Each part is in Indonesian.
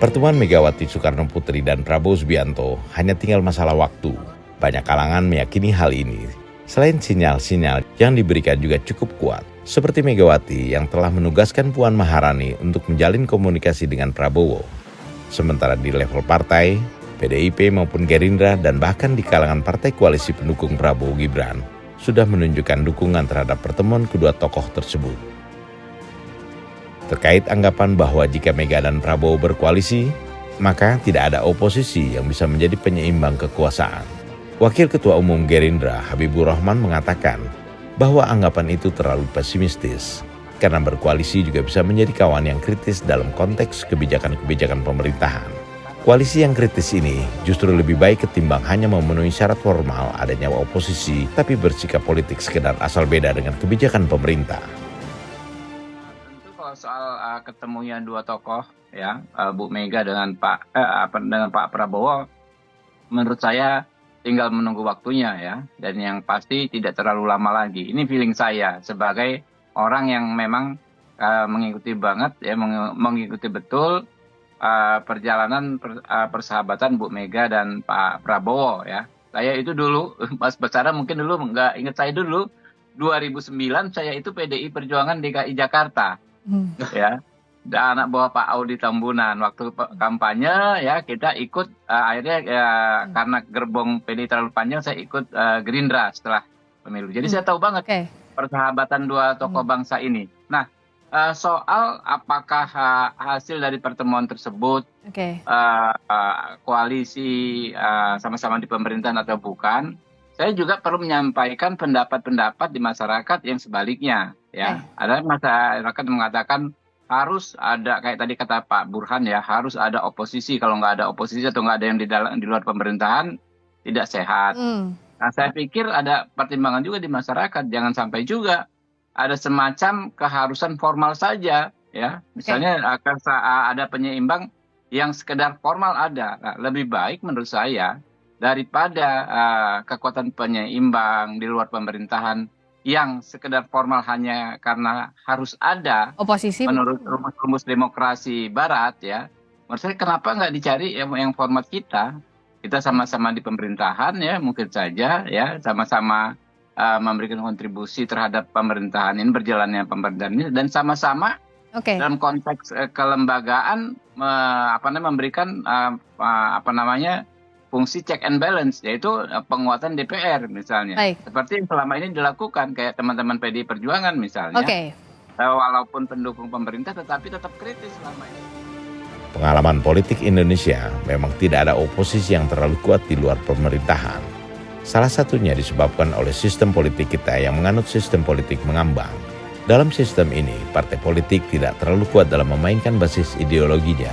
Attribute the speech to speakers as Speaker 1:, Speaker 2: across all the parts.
Speaker 1: Pertemuan Megawati Soekarno Putri dan Prabowo Subianto hanya tinggal masalah waktu. Banyak kalangan meyakini hal ini. Selain sinyal-sinyal yang diberikan juga cukup kuat, seperti Megawati yang telah menugaskan Puan Maharani untuk menjalin komunikasi dengan Prabowo. Sementara di level partai, PDIP maupun Gerindra dan bahkan di kalangan partai koalisi pendukung Prabowo Gibran sudah menunjukkan dukungan terhadap pertemuan kedua tokoh tersebut. Terkait anggapan bahwa jika Mega dan Prabowo berkoalisi, maka tidak ada oposisi yang bisa menjadi penyeimbang kekuasaan. Wakil Ketua Umum Gerindra Habibur Rahman mengatakan bahwa anggapan itu terlalu pesimistis, karena berkoalisi juga bisa menjadi kawan yang kritis dalam konteks kebijakan-kebijakan pemerintahan. Koalisi yang kritis ini justru lebih baik ketimbang hanya memenuhi syarat formal adanya oposisi tapi bersikap politik sekedar asal beda dengan kebijakan pemerintah.
Speaker 2: Tentu kalau soal ketemunya dua tokoh ya, Bu Mega dengan Pak Prabowo, menurut saya tinggal menunggu waktunya ya, dan yang pasti tidak terlalu lama lagi. Ini feeling saya sebagai orang yang memang mengikuti banget ya, mengikuti betul perjalanan persahabatan Bu Mega dan Pak Prabowo ya. Saya itu dulu, Mas Basara mungkin dulu nggak ingat, saya dulu 2009 saya itu PDI Perjuangan DKI Jakarta ya. Dan anak buah Pak Audi Tambunan waktu kampanye ya, kita ikut akhirnya ya, karena gerbong PDI terlalu panjang saya ikut Gerindra setelah pemilu. Jadi saya tahu banget persahabatan dua tokoh bangsa ini. Nah, soal apakah hasil dari pertemuan tersebut koalisi sama-sama di pemerintahan atau bukan, saya juga perlu menyampaikan pendapat-pendapat di masyarakat yang sebaliknya ya. Ada masyarakat yang mengatakan harus ada, kayak tadi kata Pak Burhan ya, harus ada oposisi. Kalau nggak ada oposisi atau nggak ada yang di luar pemerintahan, tidak sehat. Nah, saya pikir ada pertimbangan juga di masyarakat. Jangan sampai juga ada semacam keharusan formal saja ya. Misalnya ada penyeimbang yang sekedar formal ada. Nah, lebih baik menurut saya daripada kekuatan penyeimbang di luar pemerintahan yang sekedar formal hanya karena harus ada
Speaker 3: oposisi
Speaker 2: menurut rumus demokrasi Barat ya. Menurut saya kenapa nggak dicari yang format kita sama-sama di pemerintahan ya, mungkin saja ya, sama-sama memberikan kontribusi terhadap pemerintahan ini, berjalannya pemerintahan ini, dan sama-sama dalam konteks kelembagaan memberikan fungsi check and balance, yaitu penguatan DPR misalnya. Seperti yang selama ini dilakukan kayak teman-teman PDI Perjuangan misalnya. Walaupun pendukung pemerintah tetapi tetap kritis selama ini.
Speaker 1: Pengalaman politik Indonesia memang tidak ada oposisi yang terlalu kuat di luar pemerintahan. Salah satunya disebabkan oleh sistem politik kita yang menganut sistem politik mengambang. Dalam sistem ini, partai politik tidak terlalu kuat dalam memainkan basis ideologinya,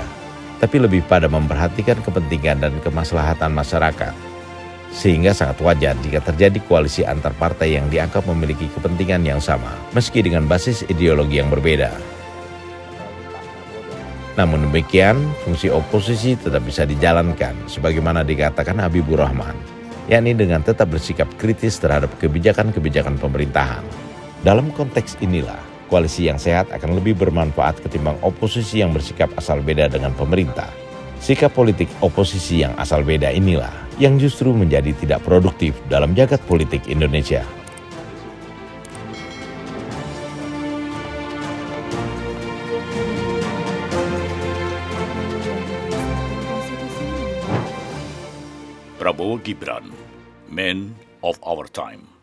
Speaker 1: tapi lebih pada memperhatikan kepentingan dan kemaslahatan masyarakat. Sehingga sangat wajar jika terjadi koalisi antar partai yang dianggap memiliki kepentingan yang sama, meski dengan basis ideologi yang berbeda. Namun demikian, fungsi oposisi tetap bisa dijalankan, sebagaimana dikatakan Habibur Rahman, yakni dengan tetap bersikap kritis terhadap kebijakan-kebijakan pemerintahan. Dalam konteks inilah, koalisi yang sehat akan lebih bermanfaat ketimbang oposisi yang bersikap asal beda dengan pemerintah. Sikap politik oposisi yang asal beda inilah yang justru menjadi tidak produktif dalam jagad politik Indonesia.
Speaker 4: Prabowo Gibran, Men of Our Time.